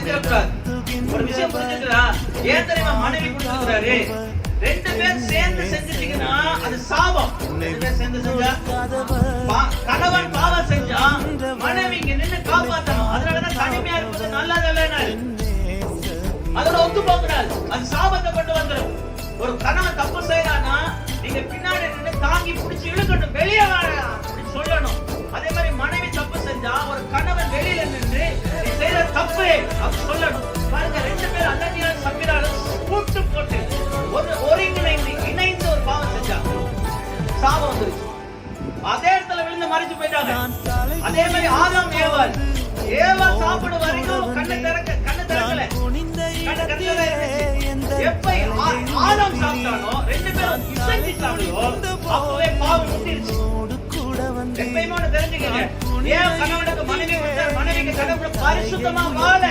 செஞ்சிடக்கூடாது. ஒரு விஷயம் புரிஞ்சுக்கிறா, ஏன் தெரியுமா மனைவி கொடுத்துக்கிறாரு? 2 பேர் சேர்ந்து செஞ்சிட்டீங்கன்னா அது சாபம். 2 பேர் சேர்ந்து செஞ்சா கணவன் பாவம் செஞ்சா மனைவி இங்க நின்று காப்பாற்றணும். அதனாலதான் தனிமையா இருப்பது நல்லதல்ல. அதோட ஒத்து போகிறாள், அது சாபத்தை கொண்டு வந்துடும். ஒரு கணவன் தப்பு செய்யறான்னா நீங்க பின்னாடி நின்று தாங்கி பிடிச்சி இழுக்கணும், வெளியே வர சொல்லணும். அதே மாதிரி மனைவி தப்பு செஞ்சா ஒரு கணவன் வெளியில நின்று நீ செய்யற தப்பு அப்படி சொல்லணும். பாருங்க, 2 பேர் அனன்யாள் சப்பீராலும் கூட்டு போட்டு ஒருங்கிணைந்து இணைந்து ஒரு பாவம் செஞ்சா சாபம் வந்துருச்சு. அதே இடத்துல விழுந்து மறைச்சு போயிட்டாங்க. அதே மாதிரி ஆதாம் ஏவாள் சாப்பிடும் வரைக்கும் கண்ணு திறக்கல. எப்ப ஆதாம் சாப்பிட்டானோ 2 பேரும் இசைஞ்சிட்டாங்களோ அப்பவே பாவம் முட்டிருச்சு. எப்பயுமே தெரிஞ்சுக்கங்க, ஏன் கணவனுக்கு மனைவி மனைவிக்கு கணவன் பரிசுத்தமா வாழ